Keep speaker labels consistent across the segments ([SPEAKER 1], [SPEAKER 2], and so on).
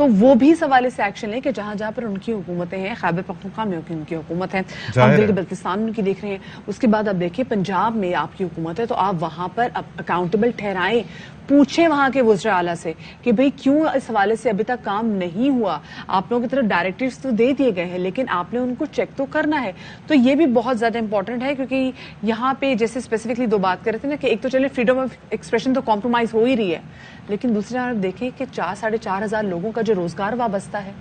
[SPEAKER 1] تو وہ بھی اس حوالے سے ایکشن لیں کہ جہاں جہاں پر ان کی حکومتیں ہیں، خیبر پختونخوا میں ان کی حکومت ہے، ہم گلگت بلتستان میں ان کی دیکھ رہے ہیں، اس کے بعد آپ دیکھیں پنجاب میں آپ کی حکومت ہے، تو آپ وہاں پر اکاؤنٹیبل ٹھہرائیں، پوچھیں وہاں کے وزراء اعلیٰ سے کہ بھئی کیوں اس حوالے سے ابھی تک کام نہیں ہوا. آپ لوگوں کی طرف ڈائریکٹیوز تو دے دیے گئے ہیں لیکن آپ نے ان کو چیک تو کرنا ہے. تو یہ بھی بہت زیادہ امپورٹنٹ ہے کیونکہ یہاں پہ جیسے اسپیسیفکلی دو بات کر رہے تھے نا کہ ایک تو چلے فریڈم آف ایکسپریشن تو کمپرومائز ہو ہی رہی ہے، لیکن دوسری جانب دیکھیں کہ 4,500 لوگوں کا جو روزگار وابستہ ہے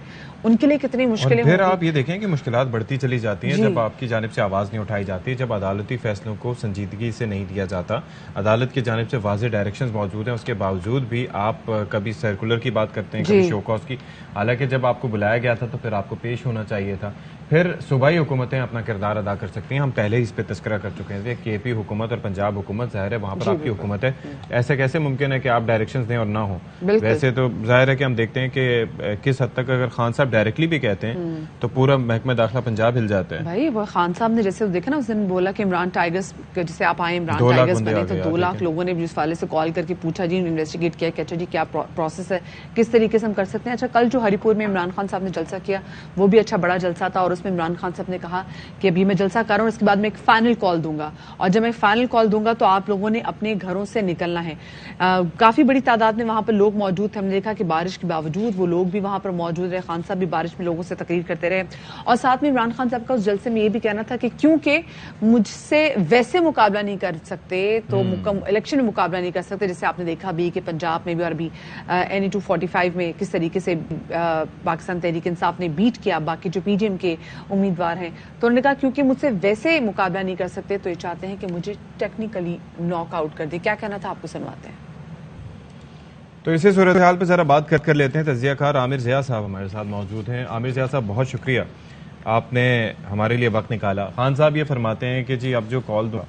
[SPEAKER 1] ان کے لیے کتنی مشکلیں
[SPEAKER 2] پھر آپ یہ دیکھیں کہ مشکلات بڑھتی چلی جاتی ہیں جب آپ کی جانب سے آواز نہیں اٹھائی جاتی، جب عدالتی فیصلوں کو سنجیدگی سے نہیں دیا جاتا، عدالت کی جانب سے واضح ڈائریکشنز موجود ہیں، اس کے باوجود بھی آپ کبھی سرکولر کی بات کرتے ہیں، کبھی شو کاز کی، حالانکہ جب آپ کو بلایا گیا تھا تو پھر آپ کو پیش ہونا چاہیے تھا. پھر صوبائی حکومتیں اپنا کردار ادا کر سکتی ہیں. ہم پہلے ہی اس پہ تذکرہ کر چکے ہیں کہ پی حکومت اور پنجاب حکومت ظاہر ہے وہاں پر آپ کی حکومت ہے، ایسے کیسے ممکن ہے کہ آپ ڈائریکشنز دیں اور نہ ہوں؟ ویسے تو ظاہر ہے کہ ہم دیکھتے ہیں کہ کس حد تک اگر خان صاحب ڈائریکٹلی بھی کہتے ہیں تو پورا محکمہ داخلہ پنجاب ہل جاتا ہے.
[SPEAKER 1] بھائی وہ خان صاحب نے جیسے دیکھا نا اس دن بولا کہ عمران ٹائگرز جیسے آپ آئے عمران ٹائگرز بنے تو 2 لاکھ لوگوں نے اس والے سے کال کر کے پوچھا جی انویسٹیگیٹ کیا کہ اچھا جی کیا پروسیس ہے، کس طریقے سے ہم کر سکتے ہیں. اچھا کل جو ہری پور میں عمران خان صاحب نے جلسہ کیا وہ بھی اچھا بڑا جلسہ تھا اور اس میں عمران خان صاحب نے کہا کہ ابھی میں جلسہ کر رہا ہوں، اس کے بعد میں ایک فائنل کال دوں گا اور جب میں فائنل کال دوں گا تو آپ لوگوں نے اپنے گھروں سے نکلنا ہے. کافی بڑی تعداد میں وہاں پر لوگ موجود تھے، ہم نے دیکھا کہ بارش کے باوجود وہ لوگ بھی وہاں پر موجود رہے، خان صاحب بھی بارش میں لوگوں سے تقریر کرتے رہے اور ساتھ میں عمران خان صاحب کا اس جلسے میں یہ بھی کہنا تھا کہ کیونکہ مجھ سے ویسے مقابلہ نہیں کر سکتے تو الیکشن میں مقابلہ نہیں کر سکتے، جیسے آپ نے دیکھا بھی کہ پنجاب میں بھی اور بھی NE-245 میں کس طریقے سے پاکستان تحریک انصاف نے بیٹ کیا باقی جو PDM کے امیدوار ہیں. تو انہوں نے کہا کیونکہ مجھ سے ویسے مقابلہ نہیں کر سکتے تو یہ چاہتے ہیں کہ مجھے ٹیکنیکلی ناک آؤٹ کر دے. کیا کہنا تھا آپ کو سنواتے ہیں.
[SPEAKER 2] تو اسی صورتحال پہ ذرا بات کر لیتے ہیں. تجزیہ کار عامر ضیاء صاحب ہمارے ساتھ موجود ہیں. عامر ضیاء صاحب بہت شکریہ، آپ نے ہمارے لیے وقت نکالا. خان صاحب یہ فرماتے ہیں کہ جی اب جو کال دو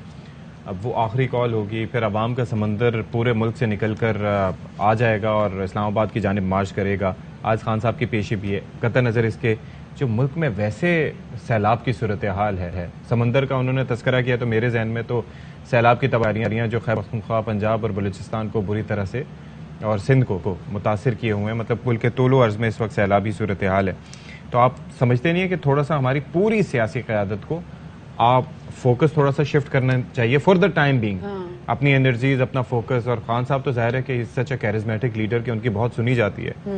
[SPEAKER 2] اب وہ آخری کال ہوگی، پھر عوام کا سمندر پورے ملک سے نکل کر آ جائے گا اور اسلام آباد کی جانب مارچ کرے گا. آج خان صاحب کی پیشی بھی ہے، قطع نظر اس کے جو ملک میں ویسے سیلاب کی صورتحال ہے، سمندر کا انہوں نے تذکرہ کیا تو میرے ذہن میں تو سیلاب کی تباہیاں جو خیبر پختونخوا، پنجاب اور بلوچستان کو بری طرح سے اور سندھ کو متاثر کیے ہوئے ہیں، مطلب ملک کے طول و عرض میں اس وقت سیلابی صورتحال ہے. تو آپ سمجھتے نہیں ہیں کہ تھوڑا سا ہماری پوری سیاسی قیادت کو آپ فوکس تھوڑا سا شفٹ کرنا چاہیے فار دا ٹائم بینگ، اپنی انرجیز، اپنا فوکس؟ اور خان صاحب تو ظاہر ہے کہ سچ اے کیرزمیٹک لیڈر کہ ان کی بہت سنی جاتی ہے.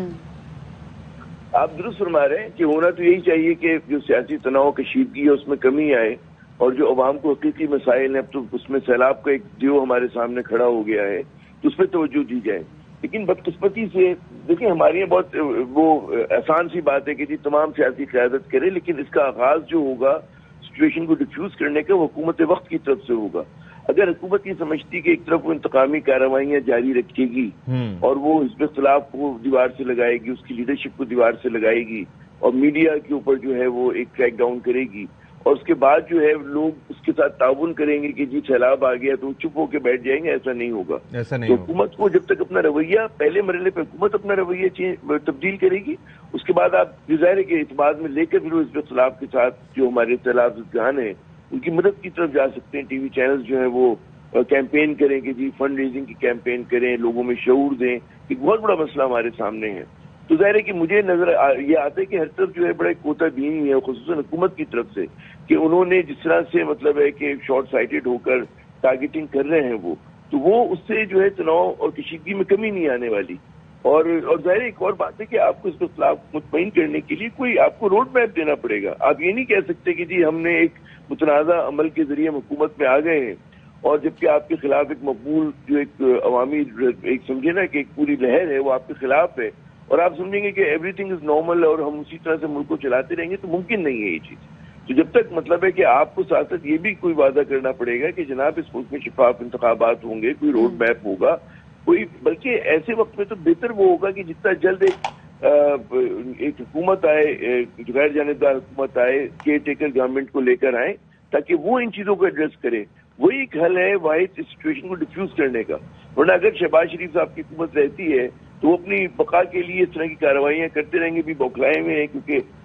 [SPEAKER 3] آپ درست فرما رہے ہیں کہ ہونا تو یہی چاہیے کہ جو سیاسی تناؤ کشیدگی ہے اس میں کمی آئے اور جو عوام کو حقیقی مسائل ہیں، اب تو اس میں سیلاب کا ایک دیو ہمارے سامنے کھڑا ہو گیا ہے تو اس پہ توجہ دی جائے. لیکن بدقسمتی سے دیکھیں ہماری یہ بہت وہ آسان سی بات ہے کہ جی تمام سیاسی قیادت کرے، لیکن اس کا آغاز جو ہوگا سچویشن کو ڈیفیوز کرنے کا وہ حکومت وقت کی طرف سے ہوگا. اگر حکومت یہ سمجھتی کہ ایک طرف وہ انتقامی کارروائیاں جاری رکھے گی اور وہ حزب اختلاف کو دیوار سے لگائے گی، اس کی لیڈرشپ کو دیوار سے لگائے گی اور میڈیا کے اوپر جو ہے وہ ایک کریک ڈاؤن کرے گی اور اس کے بعد جو ہے لوگ اس کے ساتھ تعاون کریں گے کہ جی سیلاب آ گیا تو چپ ہو کے بیٹھ جائیں گے، ایسا نہیں ہوگا. تو حکومت کو جب تک اپنا رویہ پہلے مرحلے پہ حکومت اپنا رویہ تبدیل کرے گی، اس کے بعد آپ ظاہر ہے کہ اعتماد میں لے کر پھر حزب اختلاف کے ساتھ جو ہمارے سیلاب زدگان ہیں ان کی مدد کی طرف جا سکتے ہیں. ٹی وی چینلز جو ہیں وہ کیمپین کریں کہ جی فنڈ ریزنگ کی کیمپین کریں، لوگوں میں شعور دیں. ایک بہت بڑا مسئلہ ہمارے سامنے ہے. تو ظاہر ہے کہ مجھے نظر یہ آتا ہے کہ ہر طرف جو ہے بڑا کوتا بینی ہے خصوصاً حکومت کی طرف سے کہ انہوں نے جس طرح سے مطلب ہے کہ شارٹ سائٹڈ ہو کر ٹارگیٹنگ کر رہے ہیں تو وہ اس سے جو ہے تناؤ اور کشیدگی میں کمی نہیں آنے والی. اور ظاہر ایک اور بات ہے کہ آپ کو اس کے خلاف مطمئن کرنے کے لیے کوئی آپ کو روڈ میپ دینا پڑے گا. آپ یہ نہیں کہہ سکتے کہ جی ہم نے ایک متنازع عمل کے ذریعے حکومت میں آ گئے ہیں اور جبکہ آپ کے خلاف ایک مقبول جو ایک عوامی ایک سمجھے نا کہ ایک پوری لہر ہے وہ آپ کے خلاف ہے اور آپ سمجھیں گے کہ ایوری تھنگ از نارمل اور ہم اسی طرح سے ملک کو چلاتے رہیں گے تو ممکن نہیں ہے یہ چیز. تو جب تک مطلب ہے کہ آپ کو ساتھ ساتھ یہ بھی کوئی وعدہ کرنا پڑے گا کہ جناب اس ملک میں شفاف انتخابات ہوں گے، کوئی روڈ میپ ہوگا، کوئی بلکہ ایسے وقت میں تو بہتر وہ ہوگا کہ جتنا جلد ایک حکومت آئے، غیر جانبدار حکومت آئے، کیئر ٹیکر گورنمنٹ کو لے کر آئیں تاکہ وہ ان چیزوں کو ایڈریس کرے. وہی ایک حل ہے واحد اس سچویشن کو ڈیفیوز کرنے کا. ورنہ اگر شہباز شریف صاحب کی حکومت رہتی ہے تو وہ اپنی بقا کے لیے اس طرح کی کارروائیاں کرتے رہیں گے، بھی بوکھلائے ہوئے ہیں کیونکہ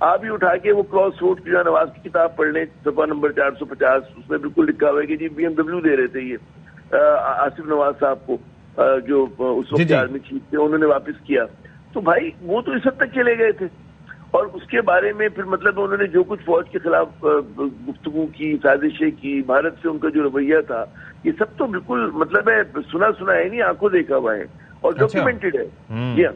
[SPEAKER 3] آپ ہی اٹھا کے وہ کراس روڈ کی جو نواز کی کتاب پڑھ لیں صفحہ نمبر 450, اس میں بالکل لکھا ہوا ہے کہ جی BMW دے رہے تھے یہ آصف نواز صاحب کو, جو اس وقت آرمی چیف تھے, انہوں نے واپس کیا. تو بھائی وہ تو اس حد تک چلے گئے تھے, اور اس کے بارے میں پھر مطلب انہوں نے جو کچھ فوج کے خلاف گفتگو کی, سازشیں کی, بھارت سے ان کا جو رویہ تھا, یہ سب تو بالکل مطلب ہے سنا ہے نہیں, آنکھوں دیکھا ہوا ہے اور ڈاکیومنٹڈ ہے. جی ہاں.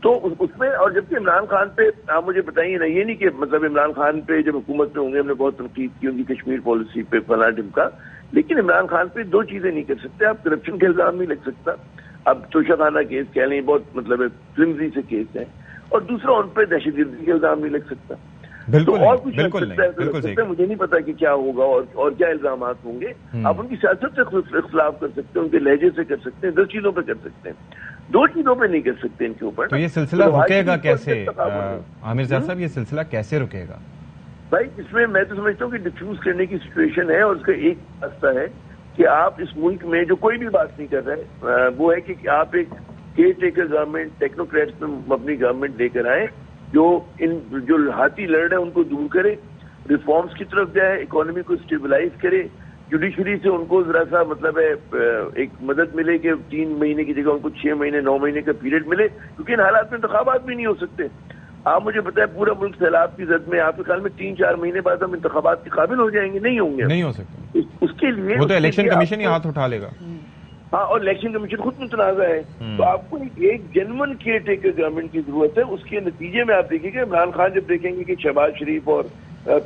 [SPEAKER 3] تو اس میں, اور جبکہ عمران خان پہ آپ مجھے بتائیے نا, یہ نہیں کہ مطلب عمران خان پہ جب حکومت میں ہوں گے ہم نے بہت تنقید کی ان کی کشمیر پالیسی پہ فلاں ڈھمکا, لیکن عمران خان پہ دو چیزیں نہیں کر سکتے آپ. کرپشن کے الزام نہیں لگ سکتا, اب توشہ خانہ کیس کہہ لیں, بہت مطلب فلمزی سے کیس ہے, اور دوسرا ان پہ دہشت گردی کے الزام نہیں لگ سکتا. تو اور کچھ لگ سکتا ہے, مجھے نہیں پتا کہ کیا ہوگا اور کیا الزامات ہوں گے. آپ ان کی سیاست سے اختلاف کر سکتے ہیں, ان کے لہجے سے کر سکتے ہیں, 10 چیزوں پہ کر سکتے ہیں, 2 چیزوں پہ نہیں کر سکتے ان کے اوپر.
[SPEAKER 2] تو یہ سلسلہ رکے گا کیسے عامر زیاد صاحب, یہ سلسلہ کیسے رکے گا
[SPEAKER 3] بھائی؟ اس میں میں تو سمجھتا ہوں کہ ڈیفیوز کرنے کی سچویشن ہے, اور اس کا ایک راستہ ہے کہ آپ اس ملک میں جو کوئی بھی بات نہیں کر رہے, وہ ہے کہ آپ ایک کیئر ٹیکر گورنمنٹ, ٹیکنوکریٹس میں اپنی گورنمنٹ لے کر آئیں, جو ہاتھی لڑ رہے ہیں ان کو دور کرے, ریفارمز کی طرف جائے, اکانومی کو اسٹیبلائز کرے, جوڈیشری سے ان کو ذرا سا مطلب ہے ایک مدد ملے کہ 3 مہینے کی جگہ ان کو 6 مہینے 9 مہینے کا پیریڈ ملے, کیونکہ ان حالات میں انتخابات بھی نہیں ہو سکتے. آپ مجھے بتائیں پورا ملک سیلاب کی زد میں, آپ کے خیال میں 3-4 مہینے بعد ہم انتخابات کے قابل ہو جائیں گے؟ نہیں ہوں گے,
[SPEAKER 2] نہیں ہو سکتے.
[SPEAKER 3] اس کے لیے
[SPEAKER 2] وہ تو الیکشن کمیشن ہی ہاتھ اٹھا لے گا.
[SPEAKER 3] ہاں, اور الیکشن کمیشن خود متنازع ہے. تو آپ کو ایک جنون کیئر ٹیکر گورنمنٹ کی ضرورت ہے. اس کے نتیجے میں آپ دیکھیں گے عمران خان جب دیکھیں گے کہ شہباز شریف اور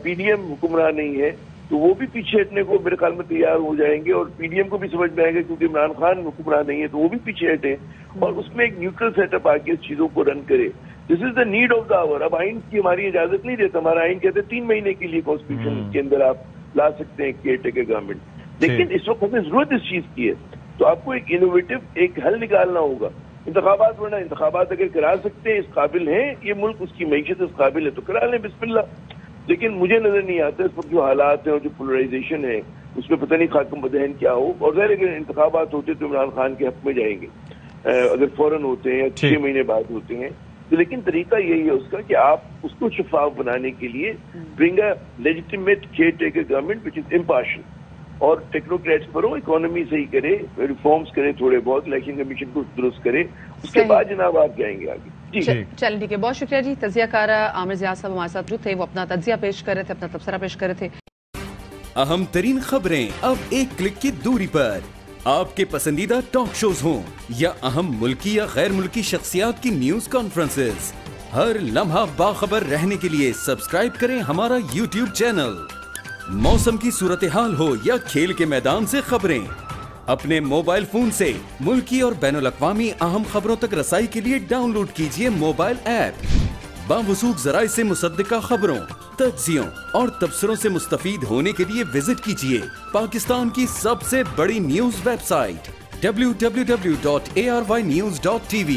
[SPEAKER 3] PDM حکمراں نہیں ہے, تو وہ بھی پیچھے ہٹنے کو میرے خیال میں تیار ہو جائیں گے, اور PDM کو بھی سمجھ میں آئے گا کیونکہ عمران خان حکمراں نہیں ہے تو وہ بھی پیچھے ہٹے, اور اس میں ایک نیوٹرل سیٹ اپ آ کے اس چیزوں کو رن کرے. دس از دا نیڈ آف دا آور. اب آئین کی ہماری اجازت نہیں دیتا, ہمارا آئین کہتے 3 مہینے کے لیے کانسٹیٹیوشن کے اندر آپ لا سکتے ہیں کیئر ٹیکر گورنمنٹ, لیکن اس وقت ہمیں ضرورت اس چیز کی ہے. تو آپ کو ایک انوویٹو ایک حل نکالنا ہوگا. انتخابات ورنہ انتخابات اگر کرا سکتے ہیں, اس قابل ہیں یہ ملک, اس کی معیشت اس قابل ہے تو کرا لیں, بسم اللہ. لیکن مجھے نظر نہیں آتا اس وقت جو حالات ہیں اور جو پولرائزیشن ہے اس میں پتہ نہیں خاکم بدہن کیا ہو. اور ظاہر اگر انتخابات ہوتے تو عمران خان کے حق میں جائیں گے, اگر فوراً ہوتے ہیں یا 6 مہینے بعد ہوتے ہیں. لیکن طریقہ یہی ہے اس کا کہ آپ اس کو شفاف بنانے کے لیے bring a legitimate caretaker government which is impartial, اور ٹیکنوکریٹس پر ہو, اکانومی صحیح کرے, ریفارمز کرے تھوڑے بہت, الیکشن کمیشن کو درست کرے, اس کے بعد جناب آپ جائیں گے آگے.
[SPEAKER 1] چلیں ٹھیک ہے, بہت شکریہ جی. تجزیہ کارہ عامر زیاد صاحب ہمارے ساتھ جو تھے وہ اپنا تجزیہ پیش کر رہے تھے, اپنا تبصرہ پیش کر رہے تھے.
[SPEAKER 4] اہم ترین خبریں اب ایک کلک کی دوری پر, آپ کے پسندیدہ ٹاک شوز ہوں یا اہم ملکی یا غیر ملکی شخصیات کی نیوز کانفرنسز, ہر لمحہ باخبر رہنے کے لیے سبسکرائب کریں ہمارا YouTube چینل. موسم کی صورتحال ہو یا کھیل کے میدان سے خبریں, اپنے موبائل فون سے ملکی اور بین الاقوامی اہم خبروں تک رسائی کے لیے ڈاؤن لوڈ کیجیے موبائل ایپ. باوثوق ذرائع سے مصدقہ خبروں, تجزیوں اور تبصروں سے مستفید ہونے کے لیے وزٹ کیجیے پاکستان کی سب سے بڑی نیوز ویب سائٹ www.arYnews.tv.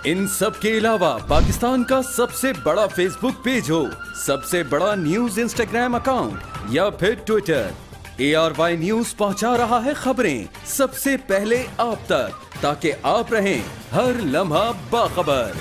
[SPEAKER 4] ان سب کے علاوہ پاکستان کا سب سے بڑا فیس بک پیج ہو, سب سے بڑا نیوز انسٹاگرام اکاؤنٹ یا پھر ٹویٹر, ARY نیوز پہنچا رہا ہے خبریں سب سے پہلے آپ تک, تاکہ آپ رہیں ہر لمحہ باخبر.